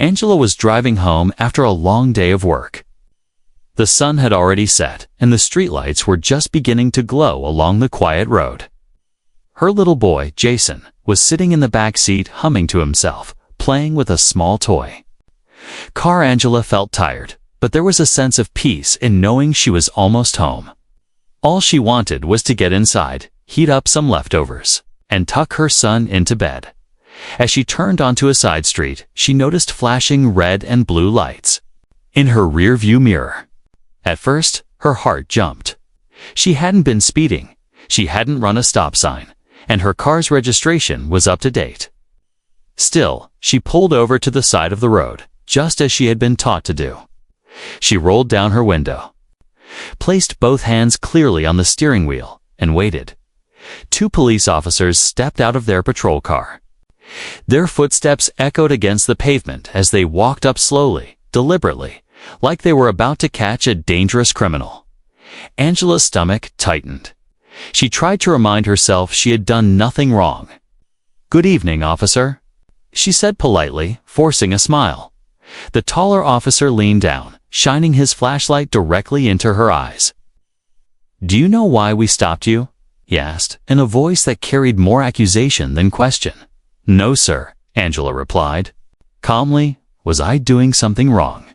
Angela was driving home after a long day of work. The sun had already set, and the streetlights were just beginning to glow along the quiet road. Her little boy, Jason, was sitting in the back seat humming to himself, playing with a small toy. Angela felt tired, but there was a sense of peace in knowing she was almost home. All she wanted was to get inside, heat up some leftovers, and tuck her son into bed. As she turned onto a side street, she noticed flashing red and blue lights in her rear-view mirror. At first, her heart jumped. She hadn't been speeding, she hadn't run a stop sign, and her car's registration was up to date. Still, she pulled over to the side of the road, just as she had been taught to do. She rolled down her window, placed both hands clearly on the steering wheel, and waited. 2 police officers stepped out of their patrol car. Their footsteps echoed against the pavement as they walked up slowly, deliberately, like they were about to catch a dangerous criminal. Angela's stomach tightened. She tried to remind herself she had done nothing wrong. "Good evening, officer," she said politely, forcing a smile. The taller officer leaned down, shining his flashlight directly into her eyes. "Do you know why we stopped you?" he asked, in a voice that carried more accusation than question. "No, sir," Angela replied. Calmly, "Was I doing something wrong?"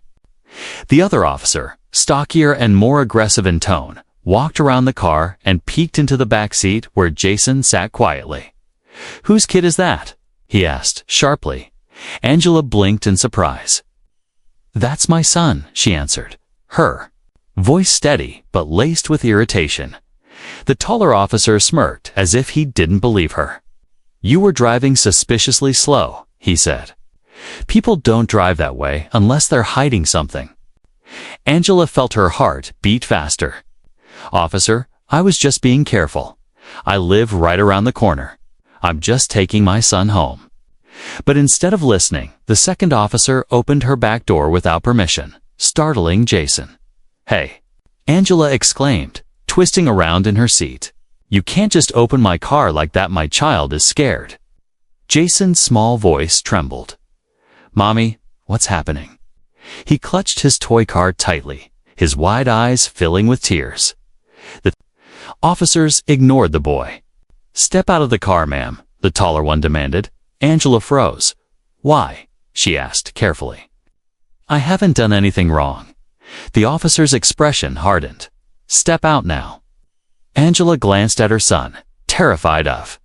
The other officer, stockier and more aggressive in tone, walked around the car and peeked into the back seat where Jason sat quietly. "Whose kid is that?" he asked, sharply. Angela blinked in surprise. "That's my son," she answered, her voice steady but laced with irritation. The taller officer smirked as if he didn't believe her. "You were driving suspiciously slow," he said. "People don't drive that way unless they're hiding something." Angela felt her heart beat faster. "Officer, I was just being careful. I live right around the corner. I'm just taking my son home." But instead of listening, the second officer opened her back door without permission, startling Jason. "Hey!" Angela exclaimed, twisting around in her seat. "You can't just open my car like that. My child is scared." Jason's small voice trembled. "Mommy, what's happening?" He clutched his toy car tightly, his wide eyes filling with tears. The officers ignored the boy. "Step out of the car, ma'am," the taller one demanded. Angela froze. "Why?" she asked carefully. "I haven't done anything wrong." The officer's expression hardened. "Step out now." Angela glanced at her son, terrified of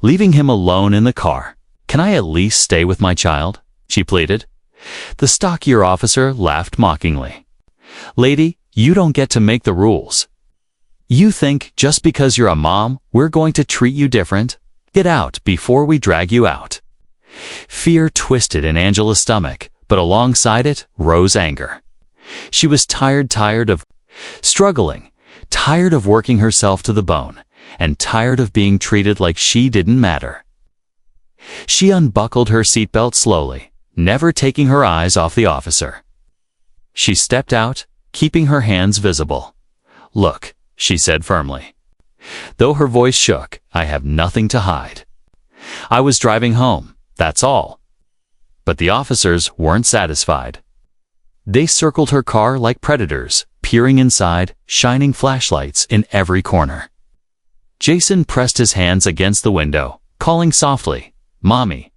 leaving him alone in the car. "Can I at least stay with my child?" she pleaded. The stockier officer laughed mockingly. "Lady, you don't get to make the rules. You think just because you're a mom, we're going to treat you different? Get out before we drag you out." Fear twisted in Angela's stomach, but alongside it rose anger. She was tired of struggling, tired of working herself to the bone, and tired of being treated like she didn't matter. She unbuckled her seatbelt slowly, never taking her eyes off the officer. She stepped out, keeping her hands visible. "Look," she said firmly. Though her voice shook, "I have nothing to hide. I was driving home, that's all." But the officers weren't satisfied. They circled her car like predators, peering inside, shining flashlights in every corner. Jason pressed his hands against the window, calling softly, "Mommy."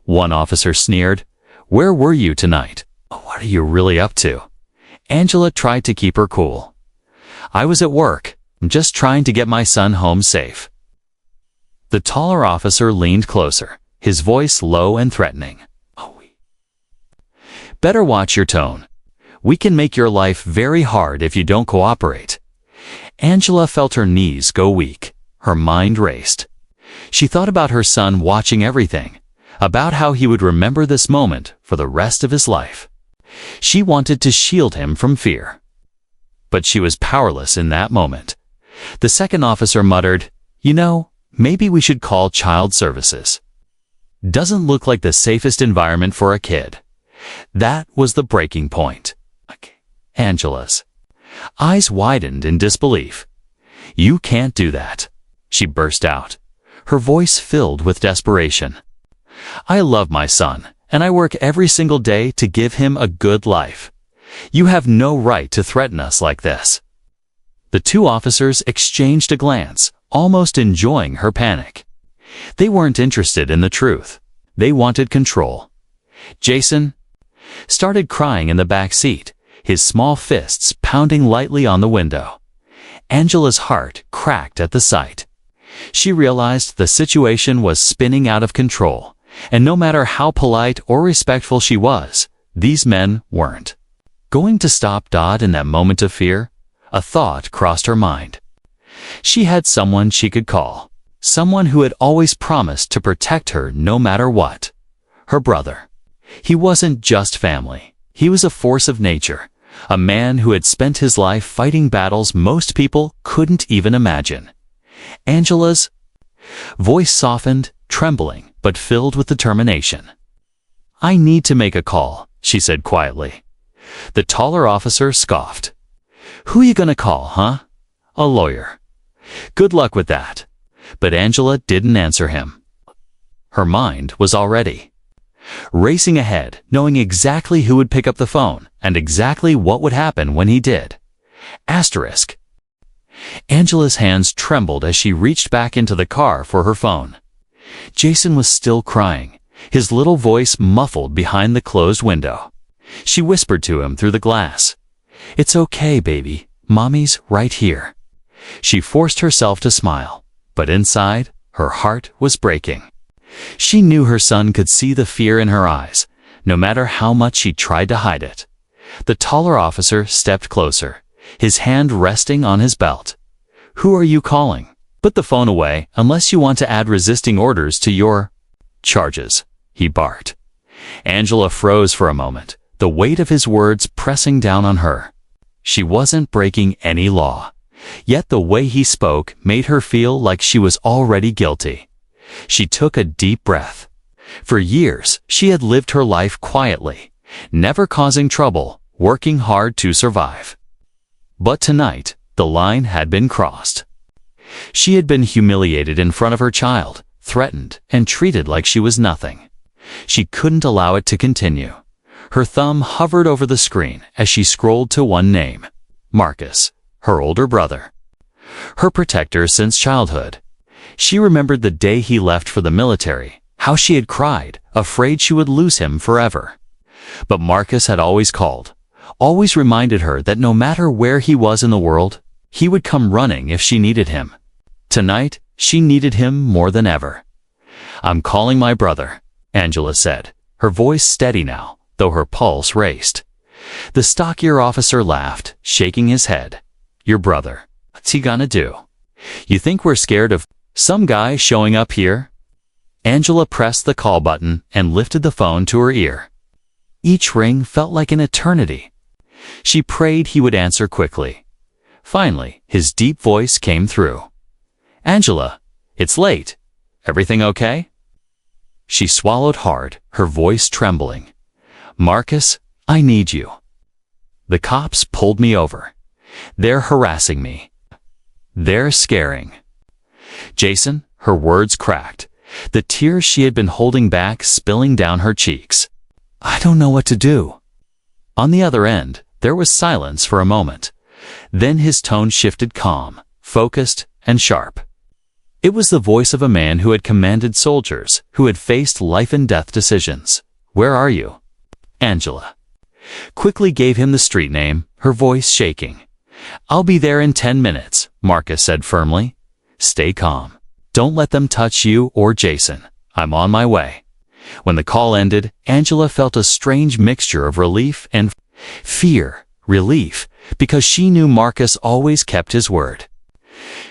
One officer sneered, "Where were you tonight? What are you really up to?" Angela tried to keep her cool. "I was at work. I'm just trying to get my son home safe." The taller officer leaned closer, his voice low and threatening. "Better watch your tone. We can make your life very hard if you don't cooperate." Angela felt her knees go weak. Her mind raced. She thought about her son watching everything, about how he would remember this moment for the rest of his life. She wanted to shield him from fear. But she was powerless in that moment. The second officer muttered, "You know, maybe we should call child services. Doesn't look like the safest environment for a kid." That was the breaking point. Angela's eyes widened in disbelief. "You can't do that," she burst out, her voice filled with desperation. "I love my son, and I work every single day to give him a good life. You have no right to threaten us like this." The two officers exchanged a glance, almost enjoying her panic. They weren't interested in the truth. They wanted control. Jason started crying in the back seat, his small fists pounding lightly on the window. Angela's heart cracked at the sight. She realized the situation was spinning out of control, and no matter how polite or respectful she was, these men weren't going to stop. In that moment of fear, a thought crossed her mind. She had someone she could call, someone who had always promised to protect her no matter what. Her brother. He wasn't just family. He was a force of nature, a man who had spent his life fighting battles most people couldn't even imagine. Angela's voice softened, trembling, but filled with determination. "I need to make a call," she said quietly. The taller officer scoffed. "Who you gonna call, huh? A lawyer. Good luck with that." But Angela didn't answer him. Her mind was already racing ahead, knowing exactly who would pick up the phone and exactly what would happen when he did. Asterisk. Angela's hands trembled as she reached back into the car for her phone. Jason was still crying, his little voice muffled behind the closed window. She whispered to him through the glass, "It's okay, baby. Mommy's right here." She forced herself to smile, but inside, her heart was breaking. She knew her son could see the fear in her eyes, no matter how much she tried to hide it. The taller officer stepped closer, his hand resting on his belt. "Who are you calling? Put the phone away unless you want to add resisting orders to your charges," he barked. Angela froze for a moment, the weight of his words pressing down on her. She wasn't breaking any law, yet the way he spoke made her feel like she was already guilty. She took a deep breath. For years, she had lived her life quietly, never causing trouble, working hard to survive. But tonight, the line had been crossed. She had been humiliated in front of her child, threatened, and treated like she was nothing. She couldn't allow it to continue. Her thumb hovered over the screen as she scrolled to one name, Marcus, her older brother. Her protector since childhood. She remembered the day he left for the military, how she had cried, afraid she would lose him forever. But Marcus had always called, always reminded her that no matter where he was in the world, he would come running if she needed him. Tonight, she needed him more than ever. "I'm calling my brother," Angela said, her voice steady now, though her pulse raced. The stockier officer laughed, shaking his head. "Your brother. What's he gonna do? You think we're scared of some guy showing up here?" Angela pressed the call button and lifted the phone to her ear. Each ring felt like an eternity. She prayed he would answer quickly. Finally, his deep voice came through. "Angela, it's late. Everything okay?" She swallowed hard, her voice trembling. "Marcus, I need you. The cops pulled me over. They're harassing me. They're scaring." "Jason," her words cracked, the tears she had been holding back spilling down her cheeks. "I don't know what to do." On the other end, there was silence for a moment. Then his tone shifted, calm, focused, and sharp. It was the voice of a man who had commanded soldiers, who had faced life-and-death decisions. "Where are you?" Angela quickly gave him the street name, her voice shaking. "I'll be there in 10 minutes, Marcus said firmly. "Stay calm. Don't let them touch you or Jason. I'm on my way." When the call ended, Angela felt a strange mixture of relief and fear. Relief, because she knew Marcus always kept his word.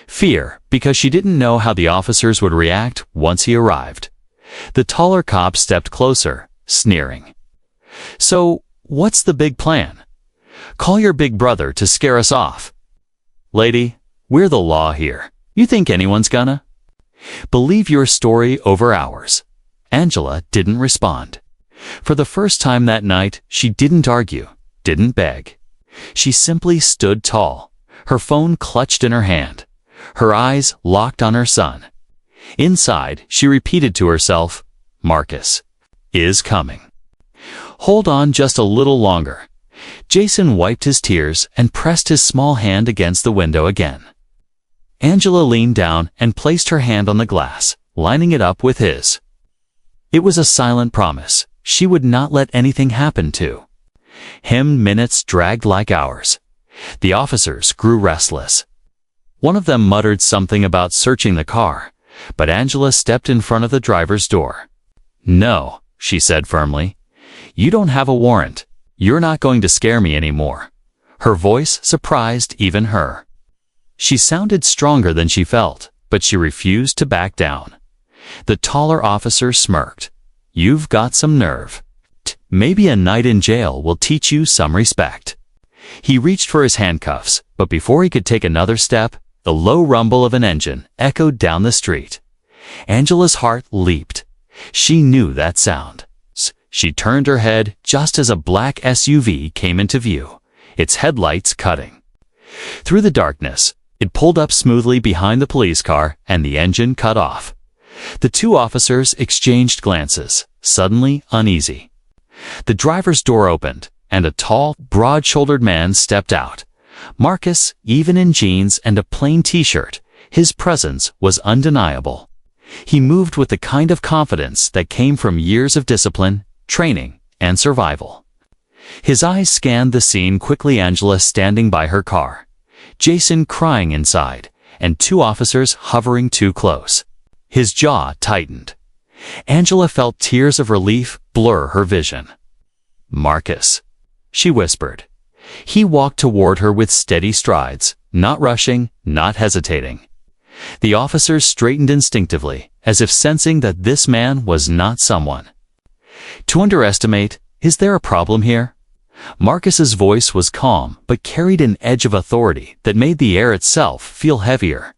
Fear, because she didn't know how the officers would react once he arrived. The taller cop stepped closer, sneering. "So, what's the big plan? Call your big brother to scare us off." "Lady, we're the law here. You think anyone's gonna believe your story over ours?" Angela didn't respond. For the first time that night, she didn't argue, didn't beg. She simply stood tall, her phone clutched in her hand, her eyes locked on her son. Inside, she repeated to herself, "Marcus is coming." Hold on just a little longer. Jason wiped his tears and pressed his small hand against the window again. Angela leaned down and placed her hand on the glass, lining it up with his. It was a silent promise. She would not let anything happen to him. Minutes dragged like hours. The officers grew restless. One of them muttered something about searching the car, but Angela stepped in front of the driver's door. "No," she said firmly. "You don't have a warrant. You're not going to scare me anymore." Her voice surprised even her. She sounded stronger than she felt, but she refused to back down. The taller officer smirked. "You've got some nerve. Maybe a night in jail will teach you some respect." He reached for his handcuffs, but before he could take another step, the low rumble of an engine echoed down the street. Angela's heart leaped. She knew that sound. She turned her head just as a black SUV came into view, its headlights cutting through the darkness. It pulled up smoothly behind the police car, and the engine cut off. The two officers exchanged glances, suddenly uneasy. The driver's door opened, and a tall, broad-shouldered man stepped out. Marcus, even in jeans and a plain t-shirt, his presence was undeniable. He moved with the kind of confidence that came from years of discipline, training, and survival. His eyes scanned the scene quickly. Angela standing by her car, Jason crying inside, and two officers hovering too close. His jaw tightened. Angela felt tears of relief blur her vision. "Marcus," she whispered. He walked toward her with steady strides, not rushing, not hesitating. The officers straightened instinctively, as if sensing that this man was not someone to underestimate. "Is there a problem here?" Marcus's voice was calm, but carried an edge of authority that made the air itself feel heavier.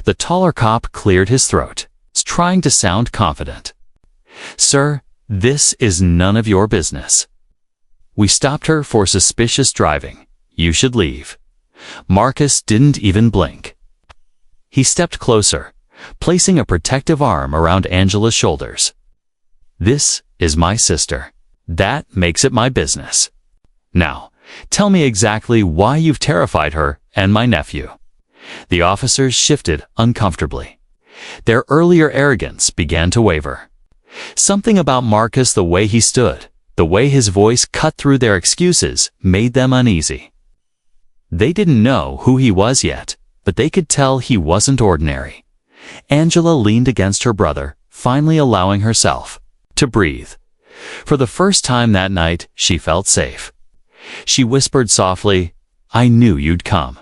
The taller cop cleared his throat, trying to sound confident. "Sir, this is none of your business. We stopped her for suspicious driving. You should leave." Marcus didn't even blink. He stepped closer, placing a protective arm around Angela's shoulders. "This is my sister. That makes it my business. Now, tell me exactly why you've terrified her and my nephew." The officers shifted uncomfortably. Their earlier arrogance began to waver. Something about Marcus, the way he stood, the way his voice cut through their excuses, made them uneasy. They didn't know who he was yet, but they could tell he wasn't ordinary. Angela leaned against her brother, finally allowing herself to breathe. For the first time that night, she felt safe. She whispered softly, "I knew you'd come."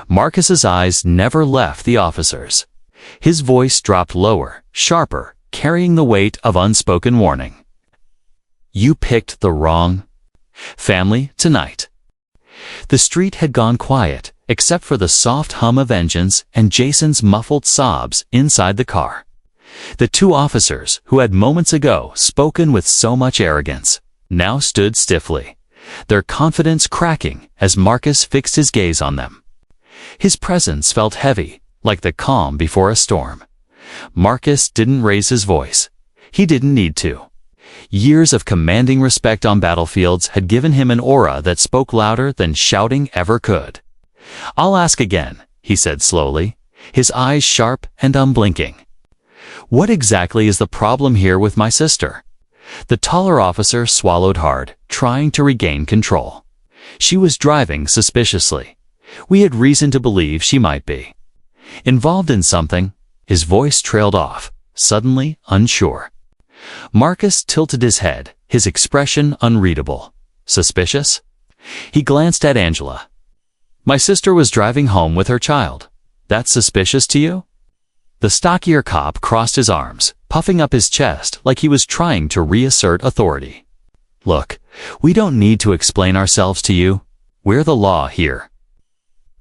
Marcus's eyes never left the officers. His voice dropped lower, sharper, carrying the weight of unspoken warning. "You picked the wrong family tonight." The street had gone quiet, except for the soft hum of engines and Jason's muffled sobs inside the car. The two officers, who had moments ago spoken with so much arrogance, now stood stiffly, their confidence cracking as Marcus fixed his gaze on them. His presence felt heavy, like the calm before a storm. Marcus didn't raise his voice. He didn't need to. Years of commanding respect on battlefields had given him an aura that spoke louder than shouting ever could. "I'll ask again," he said slowly, his eyes sharp and unblinking. "What exactly is the problem here with my sister?" The taller officer swallowed hard, trying to regain control. "She was driving suspiciously. We had reason to believe she might be involved in something." His voice trailed off, suddenly unsure. Marcus tilted his head, his expression unreadable. "Suspicious?" He glanced at Angela. "My sister was driving home with her child. That's suspicious to you?" The stockier cop crossed his arms, puffing up his chest like he was trying to reassert authority. "Look, we don't need to explain ourselves to you. We're the law here."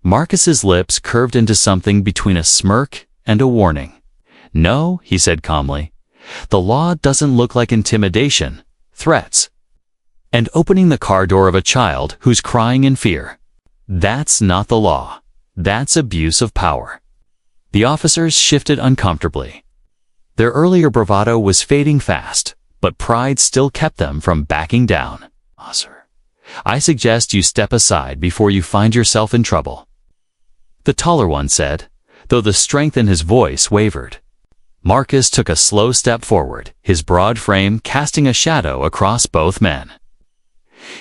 Marcus's lips curved into something between a smirk and a warning. "No," he said calmly. "The law doesn't look like intimidation, threats, and opening the car door of a child who's crying in fear. That's not the law. That's abuse of power." The officers shifted uncomfortably. Their earlier bravado was fading fast, but pride still kept them from backing down. "Sir, I suggest you step aside before you find yourself in trouble," the taller one said, though the strength in his voice wavered. Marcus took a slow step forward, his broad frame casting a shadow across both men.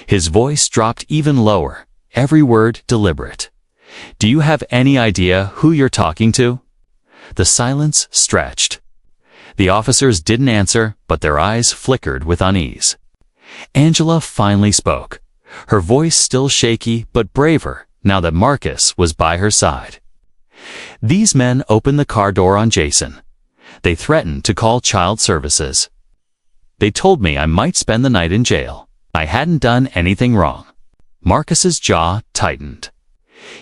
His voice dropped even lower, every word deliberate. "Do you have any idea who you're talking to?" The silence stretched. The officers didn't answer, but their eyes flickered with unease. Angela finally spoke, her voice still shaky but braver now that Marcus was by her side. "These men opened the car door on Jason. They threatened to call child services. They told me I might spend the night in jail. I hadn't done anything wrong." Marcus's jaw tightened.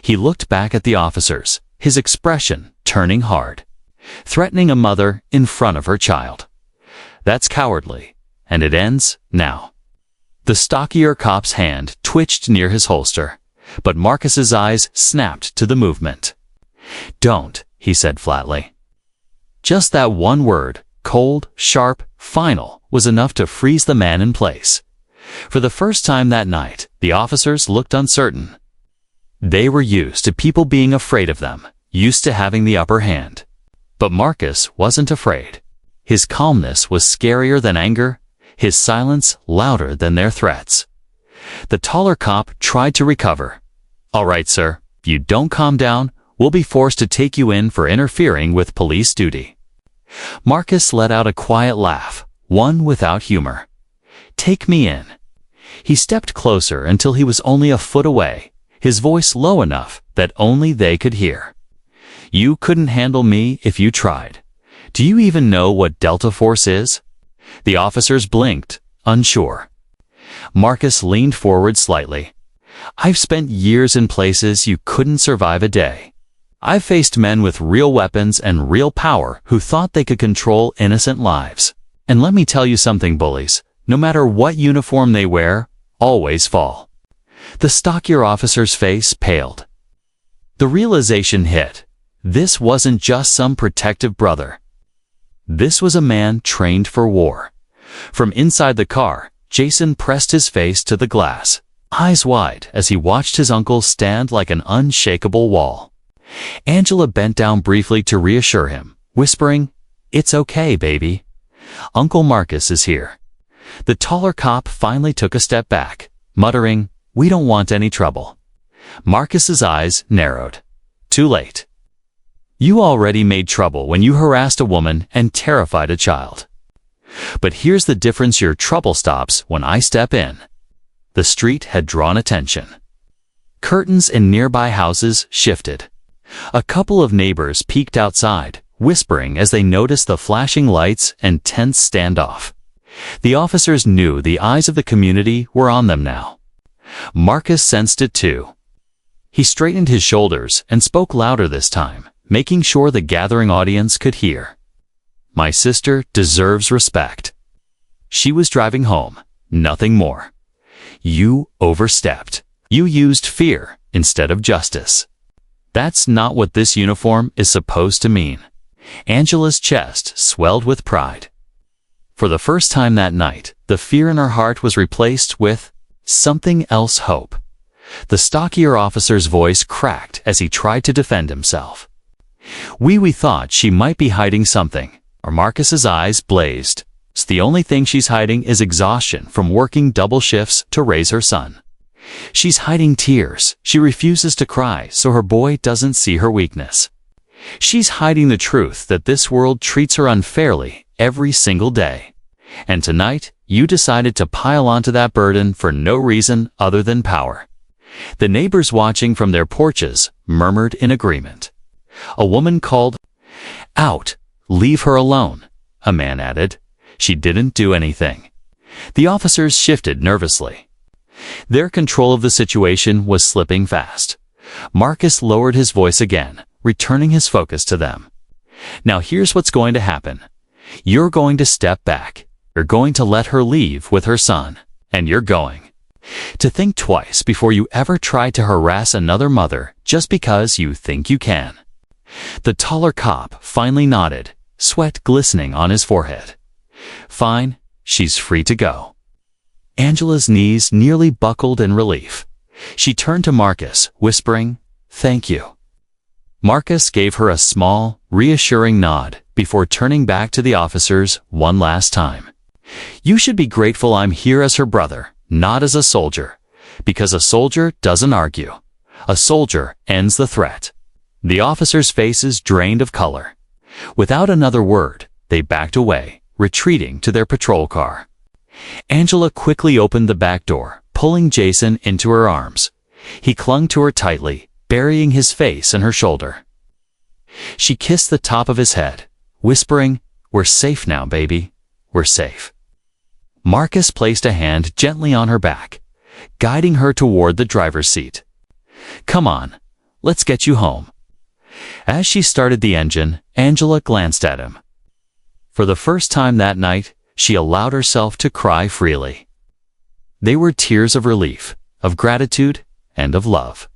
He looked back at the officers, his expression turning hard. Threatening a mother in front of her child. That's cowardly, and it ends now. The stockier cop's hand twitched near his holster, but Marcus's eyes snapped to the movement. "Don't," he said flatly. Just that one word, cold, sharp, final, was enough to freeze the man in place. For the first time that night, the officers looked uncertain. They were used to people being afraid of them, used to having the upper hand. But Marcus wasn't afraid. His calmness was scarier than anger, his silence louder than their threats. The taller cop tried to recover. "All right, sir, if you don't calm down, we'll be forced to take you in for interfering with police duty." Marcus let out a quiet laugh, one without humor. "Take me in." He stepped closer until he was only a foot away, his voice low enough that only they could hear. "You couldn't handle me if you tried. Do you even know what Delta Force is?" The officers blinked, unsure. Marcus leaned forward slightly. "I've spent years in places you couldn't survive a day. I've faced men with real weapons and real power who thought they could control innocent lives. And let me tell you something, bullies, no matter what uniform they wear, always fall." The stockier officer's face paled. The realization hit. This wasn't just some protective brother. This was a man trained for war. From inside the car, Jason pressed his face to the glass, eyes wide as he watched his uncle stand like an unshakable wall. Angela bent down briefly to reassure him, whispering, "It's okay, baby. Uncle Marcus is here." The taller cop finally took a step back, muttering, "We don't want any trouble." Marcus's eyes narrowed. Too late. You already made trouble when you harassed a woman and terrified a child. But here's the difference: your trouble stops when I step in. The street had drawn attention. Curtains in nearby houses shifted. A couple of neighbors peeked outside, whispering as they noticed the flashing lights and tense standoff. The officers knew the eyes of the community were on them now. Marcus sensed it too. He straightened his shoulders and spoke louder this time, making sure the gathering audience could hear. "My sister deserves respect. She was driving home, nothing more. You overstepped. You used fear instead of justice. That's not what this uniform is supposed to mean." Angela's chest swelled with pride. For the first time that night, the fear in her heart was replaced with something else: hope. The stockier officer's voice cracked as he tried to defend himself. We thought she might be hiding something." Or Marcus's eyes blazed. "So the only thing she's hiding is exhaustion from working double shifts to raise her son. She's hiding tears. She refuses to cry so her boy doesn't see her weakness. She's hiding the truth that this world treats her unfairly every single day. And tonight, you decided to pile onto that burden for no reason other than power." The neighbors watching from their porches murmured in agreement. A woman called out, "Leave her alone," a man added. "She didn't do anything." The officers shifted nervously. Their control of the situation was slipping fast. Marcus lowered his voice again, returning his focus to them. "Now here's what's going to happen. You're going to step back. You're going to let her leave with her son. And you're going to think twice before you ever try to harass another mother just because you think you can." The taller cop finally nodded, sweat glistening on his forehead. "Fine, She's free to go. Angela's knees nearly buckled in relief. She turned to Marcus, whispering, "Thank you." Marcus gave her a small, reassuring nod before turning back to the officers one last time. "You should be grateful I'm here as her brother, not as a soldier, because a soldier doesn't argue. A soldier ends the threat." The officers' faces drained of color. Without another word, they backed away, retreating to their patrol car. Angela quickly opened the back door, pulling Jason into her arms. He clung to her tightly, burying his face in her shoulder. She kissed the top of his head, whispering, "We're safe now, baby. We're safe." Marcus placed a hand gently on her back, guiding her toward the driver's seat. "Come on, let's get you home." As she started the engine, Angela glanced at him. For the first time that night, she allowed herself to cry freely. They were tears of relief, of gratitude, and of love.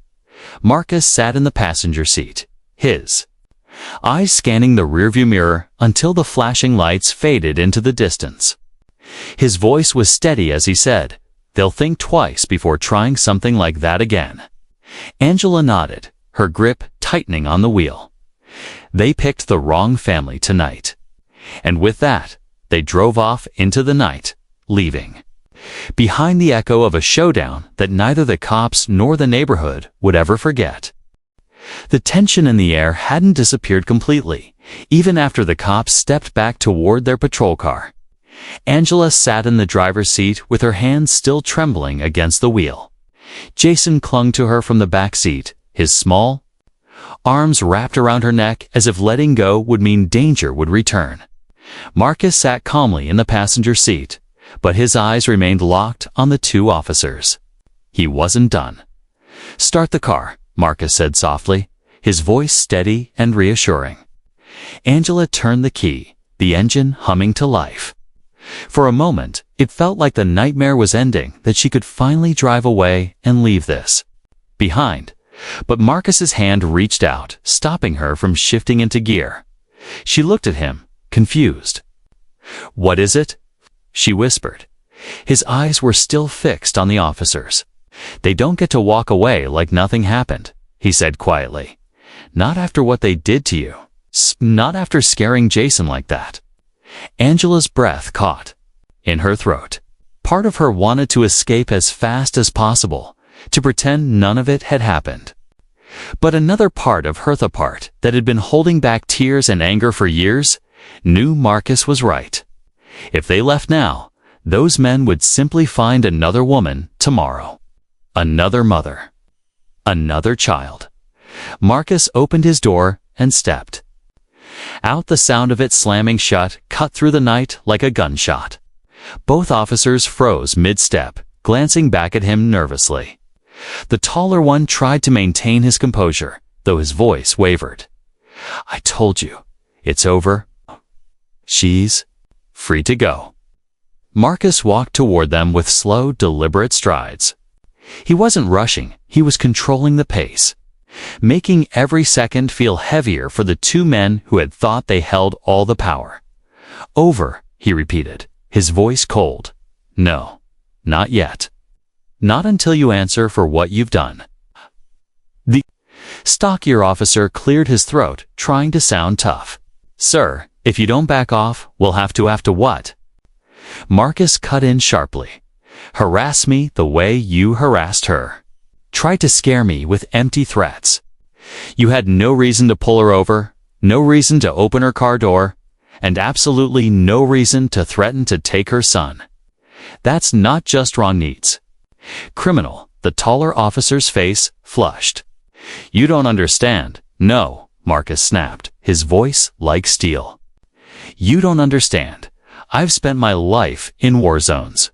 Marcus sat in the passenger seat, his eyes scanning the rearview mirror until the flashing lights faded into the distance. His voice was steady as he said, "They'll think twice before trying something like that again." Angela nodded, her grip tightening on the wheel. They picked the wrong family tonight. And with that, they drove off into the night, leaving behind the echo of a showdown that neither the cops nor the neighborhood would ever forget. The tension in the air hadn't disappeared completely, even after the cops stepped back toward their patrol car. Angela sat in the driver's seat with her hands still trembling against the wheel. Jason clung to her from the back seat, his small arms wrapped around her neck as if letting go would mean danger would return. Marcus sat calmly in the passenger seat, but his eyes remained locked on the two officers. He wasn't done. "Start the car," Marcus said softly, his voice steady and reassuring. Angela turned the key, the engine humming to life. For a moment, it felt like the nightmare was ending, that she could finally drive away and leave this behind. But Marcus's hand reached out, stopping her from shifting into gear. She looked at him, confused. "What is it?" she whispered. His eyes were still fixed on the officers. "They don't get to walk away like nothing happened," he said quietly. "Not after what they did to you. Not after scaring Jason like that." Angela's breath caught in her throat. Part of her wanted to escape as fast as possible, to pretend none of it had happened. But another part of her, the part that had been holding back tears and anger for years, knew Marcus was right. If they left now, those men would simply find another woman tomorrow. Another mother. Another child. Marcus opened his door and stepped out. The sound of it slamming shut cut through the night like a gunshot. Both officers froze mid-step, glancing back at him nervously. The taller one tried to maintain his composure, though his voice wavered. "I told you, it's over. She's free to go." Marcus walked toward them with slow, deliberate strides. He wasn't rushing, he was controlling the pace, making every second feel heavier for the two men who had thought they held all the power. "Over," he repeated, his voice cold. "No, not yet. Not until you answer for what you've done." The stockier officer cleared his throat, trying to sound tough. "Sir, if you don't back off, we'll have to what?" Marcus cut in sharply. "Harass me the way you harassed her. Try to scare me with empty threats. You had no reason to pull her over, no reason to open her car door, and absolutely no reason to threaten to take her son. That's not just wrong needs. Criminal." The taller officer's face flushed. "You don't understand." "No," Marcus snapped, his voice like steel. "You don't understand. I've spent my life in war zones.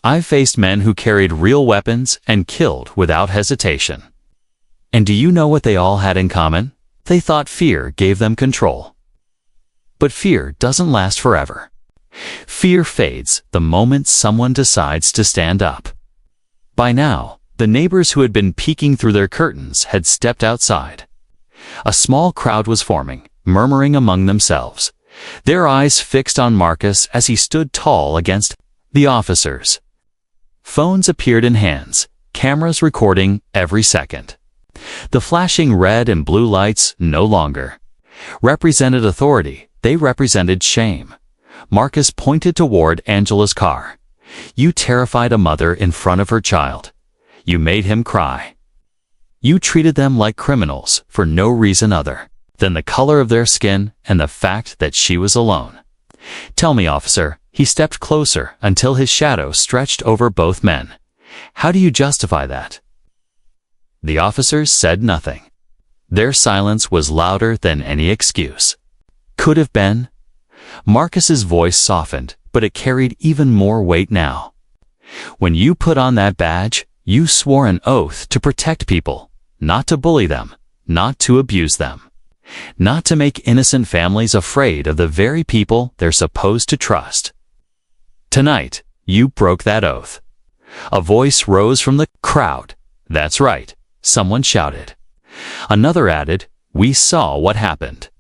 I've faced men who carried real weapons and killed without hesitation. And do you know what they all had in common? They thought fear gave them control. But fear doesn't last forever. Fear fades the moment someone decides to stand up." By now, the neighbors who had been peeking through their curtains had stepped outside. A small crowd was forming, murmuring among themselves, their eyes fixed on Marcus as he stood tall against the officers. Phones appeared in hands, cameras recording every second. The flashing red and blue lights no longer represented authority, they represented shame. Marcus pointed toward Angela's car. You terrified a mother in front of her child. You made him cry. You treated them like criminals for no reason other than the color of their skin and the fact that she was alone. Tell me, officer. He stepped closer until his shadow stretched over both men. How do you justify that? The officers said nothing. Their silence was louder than any excuse could have been. Marcus's voice softened, but it carried even more weight now. When you put on that badge, you swore an oath to protect people, not to bully them, not to abuse them, not to make innocent families afraid of the very people they're supposed to trust. Tonight, you broke that oath. A voice rose from the crowd. That's right, someone shouted. Another added, we saw what happened.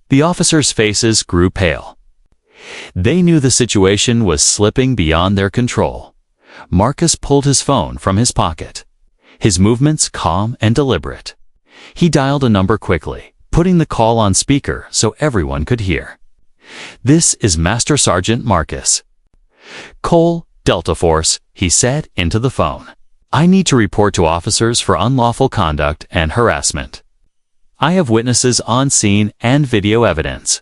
The officers' faces grew pale. They knew the situation was slipping beyond their control. Marcus pulled his phone from his pocket, his movements calm and deliberate. He dialed a number quickly, putting the call on speaker so everyone could hear. This is Master Sergeant Marcus. Cole, Delta Force, he said into the phone. I need to report to officers for unlawful conduct and harassment. I have witnesses on scene and video evidence.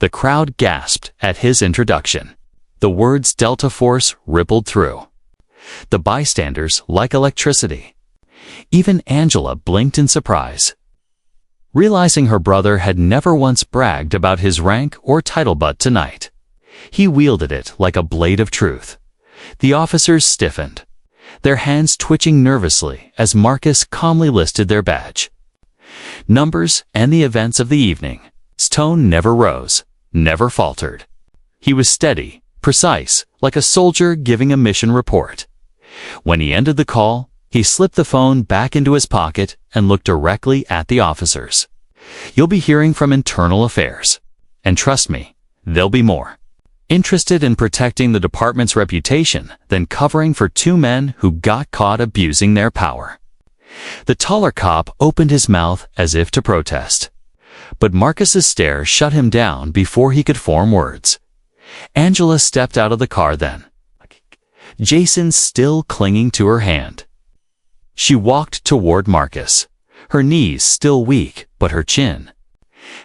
The crowd gasped at his introduction. The words Delta Force rippled through the bystanders like electricity. Even Angela blinked in surprise, realizing her brother had never once bragged about his rank or title, but tonight he wielded it like a blade of truth. The officers stiffened, their hands twitching nervously as Marcus calmly listed their badge, numbers, and the events of the evening. His tone never rose, never faltered. He was steady, precise, like a soldier giving a mission report. When he ended the call, he slipped the phone back into his pocket and looked directly at the officers. You'll be hearing from Internal Affairs. And trust me, there'll be more. Interested in protecting the department's reputation than covering for two men who got caught abusing their power. The taller cop opened his mouth as if to protest, but Marcus's stare shut him down before he could form words. Angela stepped out of the car then, Jason still clinging to her hand. She walked toward Marcus, her knees still weak, but her chin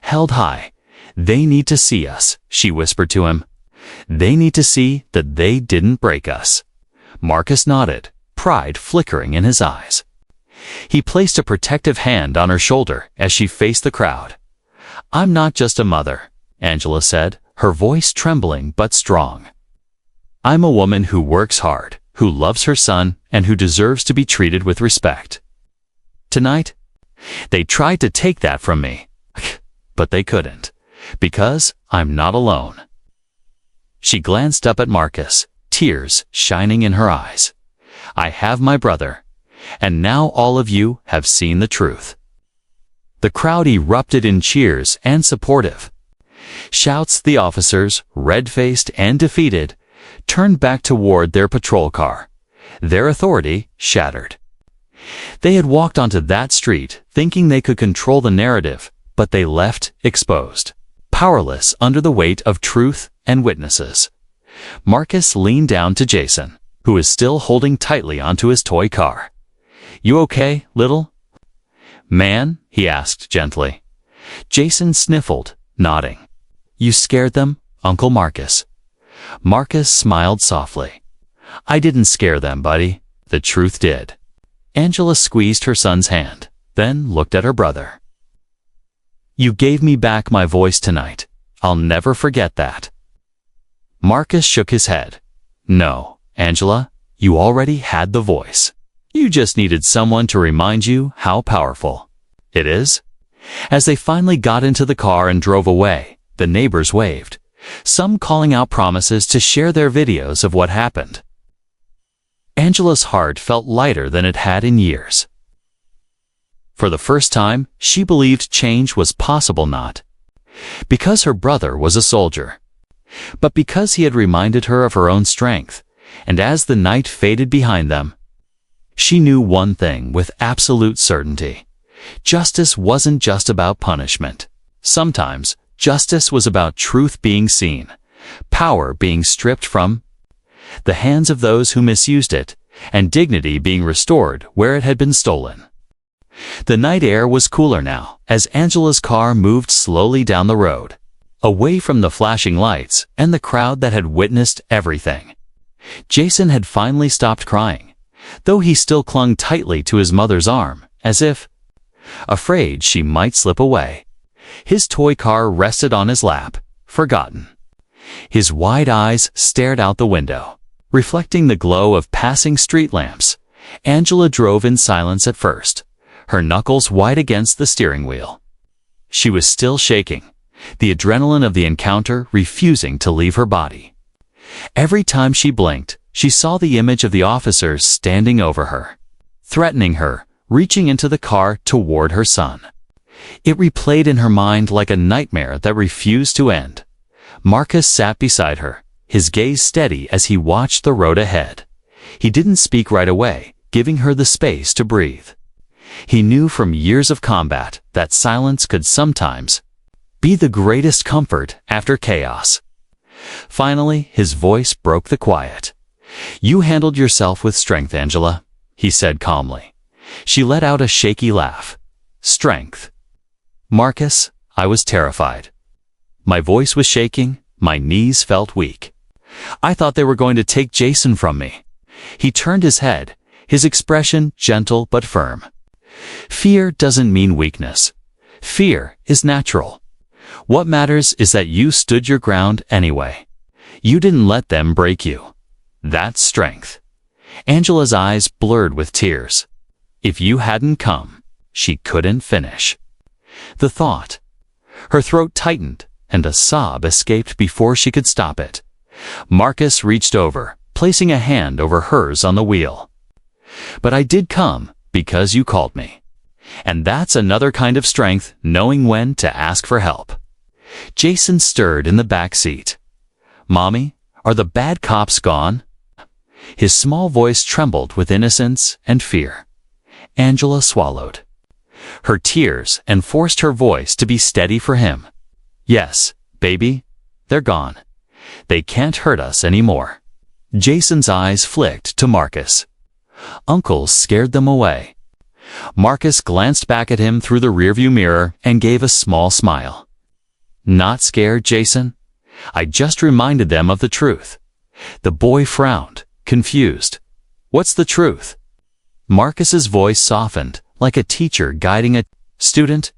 held high. They need to see us, she whispered to him. They need to see that they didn't break us. Marcus nodded, pride flickering in his eyes. He placed a protective hand on her shoulder as she faced the crowd. I'm not just a mother, Angela said, her voice trembling but strong. I'm a woman who works hard, who loves her son, and who deserves to be treated with respect. Tonight, they tried to take that from me, but they couldn't, because I'm not alone. She glanced up at Marcus, tears shining in her eyes. I have my brother, and now all of you have seen the truth. The crowd erupted in cheers and supportive shouts. The officers, red-faced and defeated, turned back toward their patrol car, their authority shattered. They had walked onto that street thinking they could control the narrative, but they left exposed, powerless under the weight of truth and witnesses. Marcus leaned down to Jason, who was still holding tightly onto his toy car. You okay, little man? He asked gently. Jason sniffled, nodding. You scared them, Uncle Marcus? Marcus smiled softly. I didn't scare them, buddy. The truth did. Angela squeezed her son's hand, then looked at her brother. You gave me back my voice tonight. I'll never forget that. Marcus shook his head. No, Angela, you already had the voice. You just needed someone to remind you how powerful it is. As they finally got into the car and drove away, the neighbors waved, some calling out promises to share their videos of what happened. Angela's heart felt lighter than it had in years. For the first time, she believed change was possible. Not Because her brother was a soldier, but because he had reminded her of her own strength. And as the night faded behind them, she knew one thing with absolute certainty. Justice wasn't just about punishment. Sometimes, justice was about truth being seen, power being stripped from the hands of those who misused it, and dignity being restored where it had been stolen. The night air was cooler now, as Angela's car moved slowly down the road, away from the flashing lights and the crowd that had witnessed everything. Jason had finally stopped crying, though he still clung tightly to his mother's arm, as if afraid she might slip away. His toy car rested on his lap, forgotten. His wide eyes stared out the window, reflecting the glow of passing street lamps. Angela drove in silence at first, her knuckles white against the steering wheel. She was still shaking, the adrenaline of the encounter refusing to leave her body. Every time she blinked, she saw the image of the officers standing over her, threatening her, reaching into the car toward her son. It replayed in her mind like a nightmare that refused to end. Marcus sat beside her, his gaze steady as he watched the road ahead. He didn't speak right away, giving her the space to breathe. He knew from years of combat that silence could sometimes be the greatest comfort after chaos. Finally, his voice broke the quiet. "You handled yourself with strength, Angela," he said calmly. She let out a shaky laugh. "Strength?" "Marcus, I was terrified. My voice was shaking, my knees felt weak. I thought they were going to take Jason from me." He turned his head, his expression gentle but firm. "Fear doesn't mean weakness. Fear is natural. What matters is that you stood your ground anyway. You didn't let them break you. That's strength." Angela's eyes blurred with tears. If you hadn't come, she couldn't finish. The thought. Her throat tightened, and a sob escaped before she could stop it. Marcus reached over, placing a hand over hers on the wheel. "But I did come because you called me. And that's another kind of strength, knowing when to ask for help." Jason stirred in the back seat. "Mommy, are the bad cops gone?" His small voice trembled with innocence and fear. Angela swallowed her tears and forced her voice to be steady for him. "Yes, baby, they're gone. They can't hurt us anymore." Jason's eyes flicked to Marcus. Uncle scared them away. Marcus glanced back at him through the rearview mirror and gave a small smile. "Not scared, Jason? I just reminded them of the truth." The boy frowned, confused. "What's the truth?" Marcus's voice softened, like a teacher guiding a student.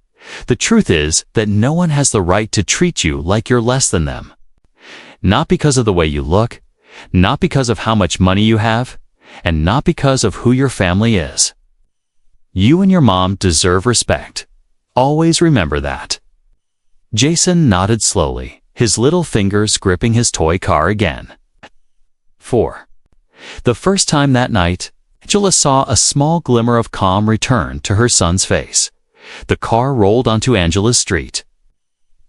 "The truth is that no one has the right to treat you like you're less than them. Not because of the way you look, not because of how much money you have, and not because of who your family is. You and your mom deserve respect. Always remember that." Jason nodded slowly, his little fingers gripping his toy car again. 4. The first time that night, Angela saw a small glimmer of calm return to her son's face. The car rolled onto Angela's street,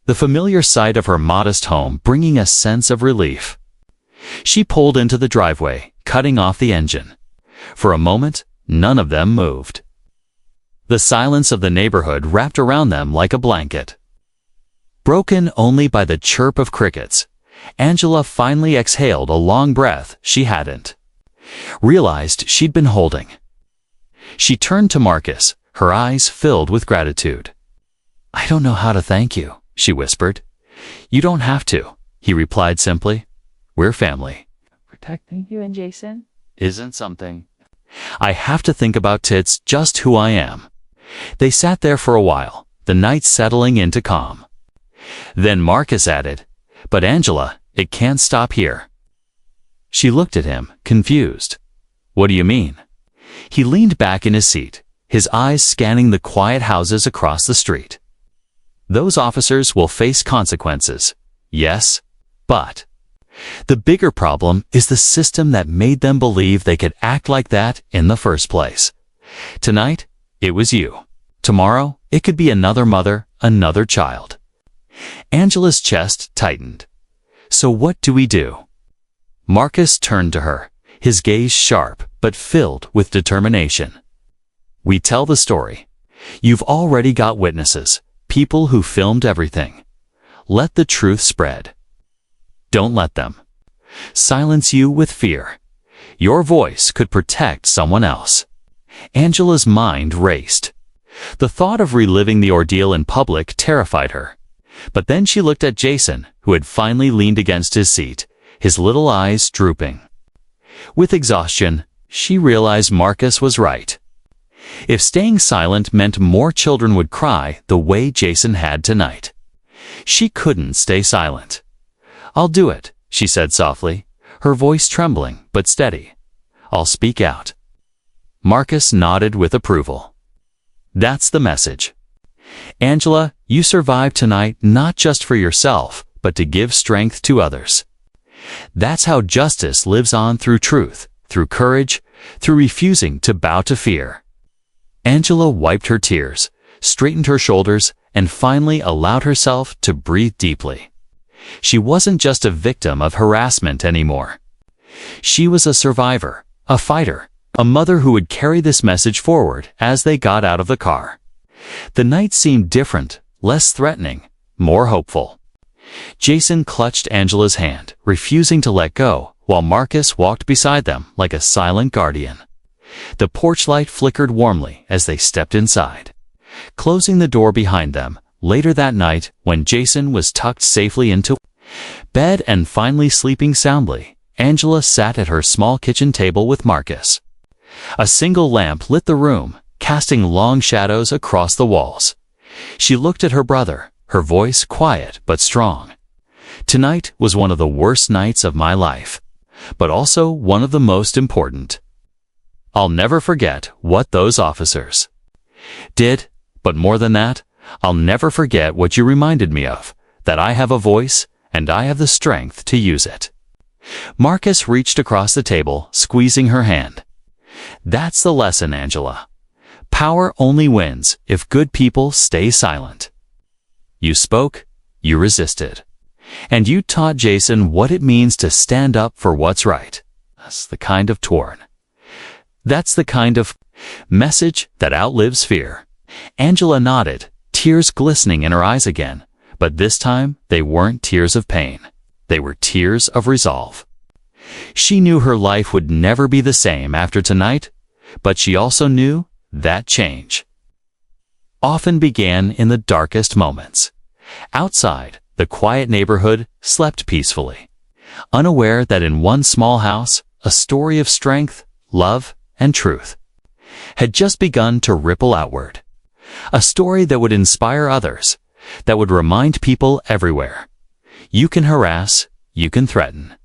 the familiar sight of her modest home bringing a sense of relief. She pulled into the driveway, cutting off the engine. For a moment, none of them moved. The silence of the neighborhood wrapped around them like a blanket. Broken only by the chirp of crickets, Angela finally exhaled a long breath she hadn't realized she'd been holding. She turned to Marcus, her eyes filled with gratitude. "I don't know how to thank you," she whispered. "You don't have to," he replied simply. "We're family. Protecting you and Jason isn't something I have to think about. It's just who I am." They sat there for a while, the night settling into calm. Then Marcus added, "But Angela, it can't stop here." She looked at him, confused. "What do you mean?" He leaned back in his seat, his eyes scanning the quiet houses across the street. "Those officers will face consequences, yes, but the bigger problem is the system that made them believe they could act like that in the first place. Tonight, it was you. Tomorrow, it could be another mother, another child. Angela's chest tightened. So what do we do? Marcus turned to her, his gaze sharp but filled with determination. We tell the story. You've already got witnesses, people who filmed everything. Let the truth spread. Don't let them silence you with fear. Your voice could protect someone else. Angela's mind raced. The thought of reliving the ordeal in public terrified her. But then she looked at Jason, who had finally leaned against his seat, his little eyes drooping. With exhaustion, she realized Marcus was right. If staying silent meant more children would cry the way Jason had tonight, she couldn't stay silent. I'll do it, she said softly, her voice trembling but steady. I'll speak out. Marcus nodded with approval. That's the message. Angela, you survived tonight not just for yourself, but to give strength to others. That's how justice lives on, through truth, through courage, through refusing to bow to fear. Angela wiped her tears, straightened her shoulders, and finally allowed herself to breathe deeply. She wasn't just a victim of harassment anymore. She was a survivor, a fighter, a mother who would carry this message forward as they got out of the car. The night seemed different, less threatening, more hopeful. Jason clutched Angela's hand, refusing to let go, while Marcus walked beside them like a silent guardian. The porch light flickered warmly as they stepped inside. Closing the door behind them, later that night, when Jason was tucked safely into bed and finally sleeping soundly, Angela sat at her small kitchen table with Marcus. A single lamp lit the room, casting long shadows across the walls. She looked at her brother, her voice quiet but strong. Tonight was one of the worst nights of my life, but also one of the most important. I'll never forget what those officers did, but more than that, I'll never forget what you reminded me of, that I have a voice and I have the strength to use it. Marcus reached across the table, squeezing her hand. That's the lesson, Angela. Power only wins if good people stay silent. You spoke, you resisted, and you taught Jason what it means to stand up for what's right. That's the kind of message that outlives fear. Angela nodded, tears glistening in her eyes again, but this time they weren't tears of pain. They were tears of resolve. She knew her life would never be the same after tonight, but she also knew that change often began in the darkest moments. Outside, the quiet neighborhood slept peacefully, unaware that in one small house, a story of strength, love, and truth had just begun to ripple outward. A story that would inspire others, that would remind people everywhere. You can harass, you can threaten.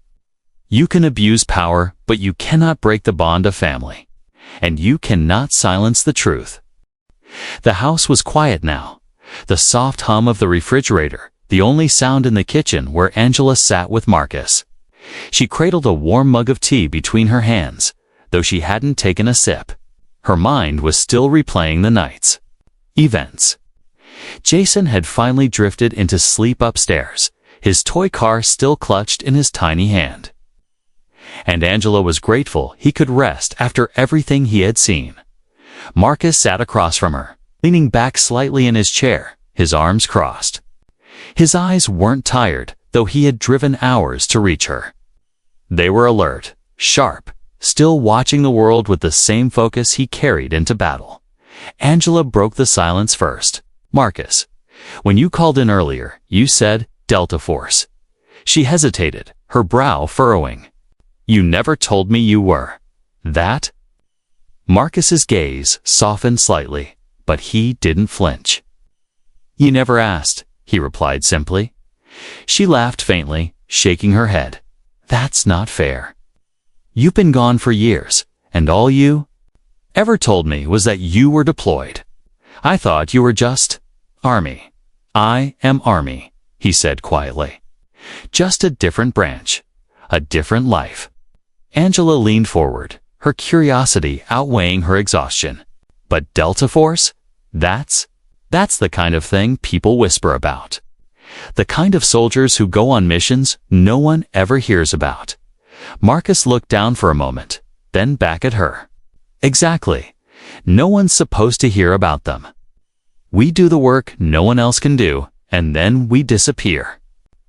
You can abuse power, but you cannot break the bond of family. And you cannot silence the truth. The house was quiet now. The soft hum of the refrigerator, the only sound in the kitchen where Angela sat with Marcus. She cradled a warm mug of tea between her hands, though she hadn't taken a sip. Her mind was still replaying the night's events. Jason had finally drifted into sleep upstairs, his toy car still clutched in his tiny hand. And Angela was grateful he could rest after everything he had seen. Marcus sat across from her, leaning back slightly in his chair, his arms crossed. His eyes weren't tired, though he had driven hours to reach her. They were alert, sharp, still watching the world with the same focus he carried into battle. Angela broke the silence first. Marcus, when you called in earlier, you said Delta Force. She hesitated, her brow furrowing. You never told me you were that? Marcus's gaze softened slightly, but he didn't flinch. You never asked, he replied simply. She laughed faintly, shaking her head. That's not fair. You've been gone for years, and all you ever told me was that you were deployed. I thought you were just Army. I am Army, he said quietly. Just a different branch, a different life. Angela leaned forward, her curiosity outweighing her exhaustion. But Delta Force? That's the kind of thing people whisper about. The kind of soldiers who go on missions no one ever hears about. Marcus looked down for a moment, then back at her. Exactly. No one's supposed to hear about them. We do the work no one else can do, and then we disappear.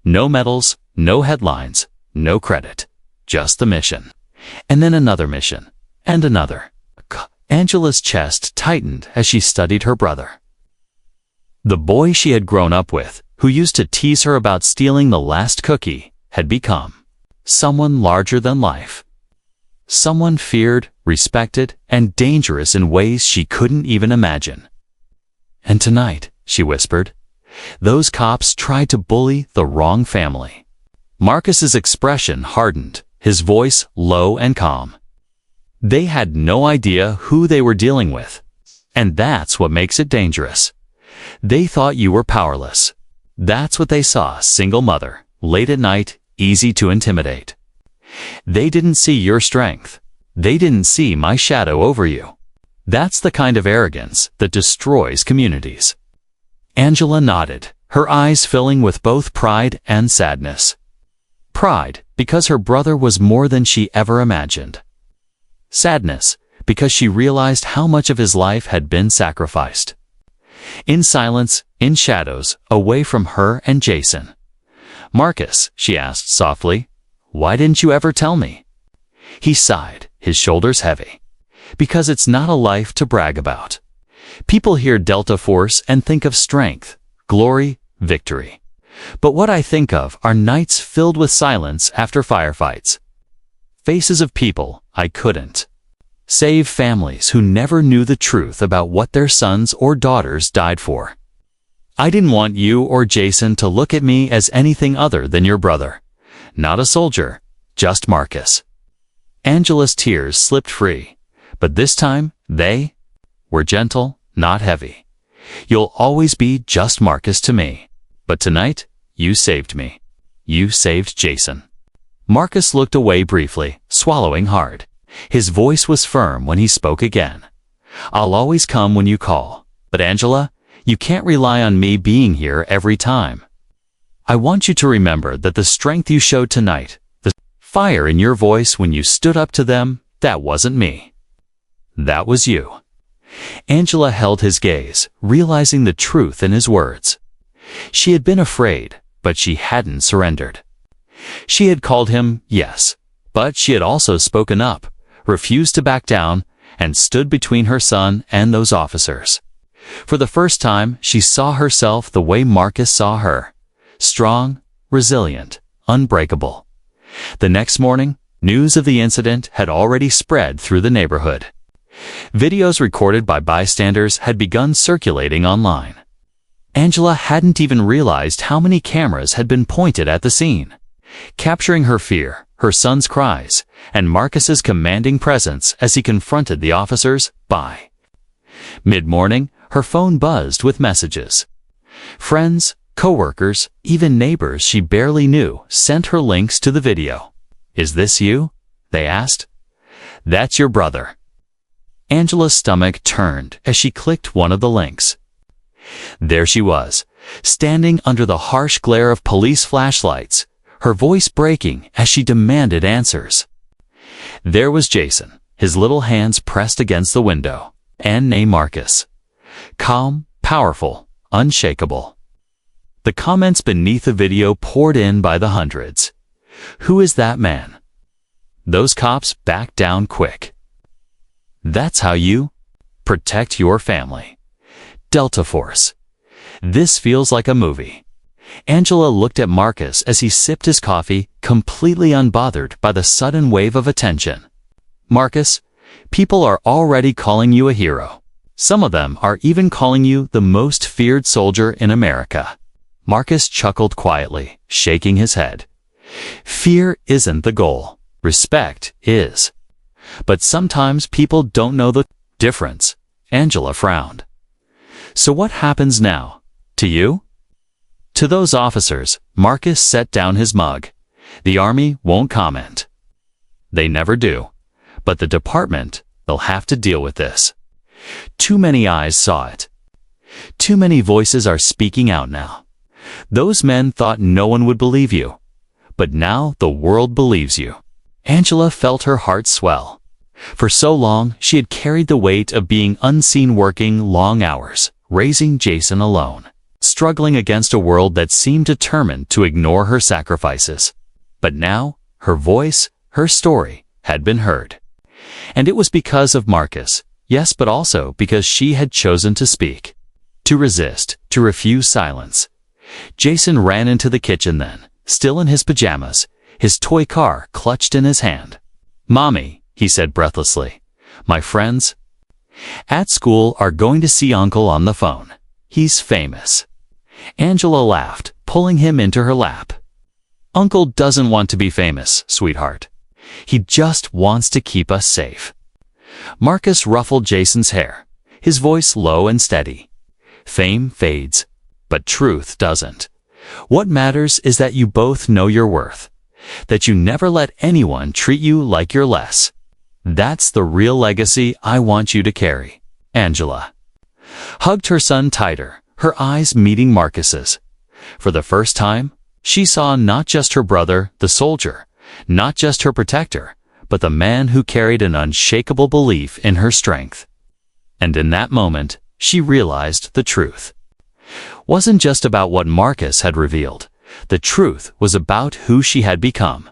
No medals, no headlines, no credit. Just the mission. And then another mission. And another. Angela's chest tightened as she studied her brother. The boy she had grown up with, who used to tease her about stealing the last cookie, had become someone larger than life. Someone feared, respected, and dangerous in ways she couldn't even imagine. And tonight, she whispered, those cops tried to bully the wrong family. Marcus's expression hardened, his voice low and calm. They had no idea who they were dealing with. And that's what makes it dangerous. They thought you were powerless. That's what they saw, single mother, late at night, easy to intimidate. They didn't see your strength. They didn't see my shadow over you. That's the kind of arrogance that destroys communities. Angela nodded, her eyes filling with both pride and sadness. Pride, because her brother was more than she ever imagined. Sadness, because she realized how much of his life had been sacrificed. In silence, in shadows, away from her and Jason. Marcus, she asked softly, why didn't you ever tell me? He sighed, his shoulders heavy. Because it's not a life to brag about. People hear Delta Force and think of strength, glory, victory. But what I think of are nights filled with silence after firefights. Faces of people I couldn't save, families who never knew the truth about what their sons or daughters died for. I didn't want you or Jason to look at me as anything other than your brother. Not a soldier, just Marcus. Angela's tears slipped free, but this time they were gentle, not heavy. You'll always be just Marcus to me, but tonight you saved me. You saved Jason. Marcus looked away briefly, swallowing hard. His voice was firm when he spoke again. I'll always come when you call, but Angela, you can't rely on me being here every time. I want you to remember that the strength you showed tonight, the fire in your voice when you stood up to them, that wasn't me. That was you. Angela held his gaze, realizing the truth in his words. She had been afraid, but she hadn't surrendered. She had called him, yes, but she had also spoken up, refused to back down, and stood between her son and those officers. For the first time, she saw herself the way Marcus saw her. Strong, resilient, unbreakable. The next morning, news of the incident had already spread through the neighborhood. Videos recorded by bystanders had begun circulating online. Angela hadn't even realized how many cameras had been pointed at the scene, capturing her fear, her son's cries, and Marcus's commanding presence as he confronted the officers. By mid-morning, her phone buzzed with messages. Friends, coworkers, even neighbors she barely knew sent her links to the video. Is this you? They asked. That's your brother. Angela's stomach turned as she clicked one of the links. There she was, standing under the harsh glare of police flashlights, her voice breaking as she demanded answers. There was Jason, his little hands pressed against the window, and name Marcus. Calm, powerful, unshakable. The comments beneath the video poured in by the hundreds. Who is that man? Those cops backed down quick. That's how you protect your family. Delta Force. This feels like a movie. Angela looked at Marcus as he sipped his coffee, completely unbothered by the sudden wave of attention. Marcus, people are already calling you a hero. Some of them are even calling you the most feared soldier in America. Marcus chuckled quietly, shaking his head. Fear isn't the goal. Respect is. But sometimes people don't know the difference. Angela frowned. So what happens now? To you? To those officers, Marcus set down his mug. The Army won't comment. They never do. But the department, they'll have to deal with this. Too many eyes saw it. Too many voices are speaking out now. Those men thought no one would believe you. But now the world believes you. Angela felt her heart swell. For so long, she had carried the weight of being unseen, working long hours, raising Jason alone, struggling against a world that seemed determined to ignore her sacrifices. But now, her voice, her story, had been heard. And it was because of Marcus, yes, but also because she had chosen to speak, to resist, to refuse silence. Jason ran into the kitchen then, still in his pajamas, his toy car clutched in his hand. "Mommy," he said breathlessly, "my friends at school are going to see Uncle on the phone. He's famous." Angela laughed, pulling him into her lap. "Uncle doesn't want to be famous, sweetheart. He just wants to keep us safe." Marcus ruffled Jason's hair, his voice low and steady. "Fame fades, but truth doesn't. What matters is that you both know your worth, that you never let anyone treat you like you're less. That's the real legacy I want you to carry." Angela hugged her son tighter, her eyes meeting Marcus's. For the first time, she saw not just her brother, the soldier, not just her protector, but the man who carried an unshakable belief in her strength. And in that moment, she realized the truth wasn't just about what Marcus had revealed. The truth was about who she had become.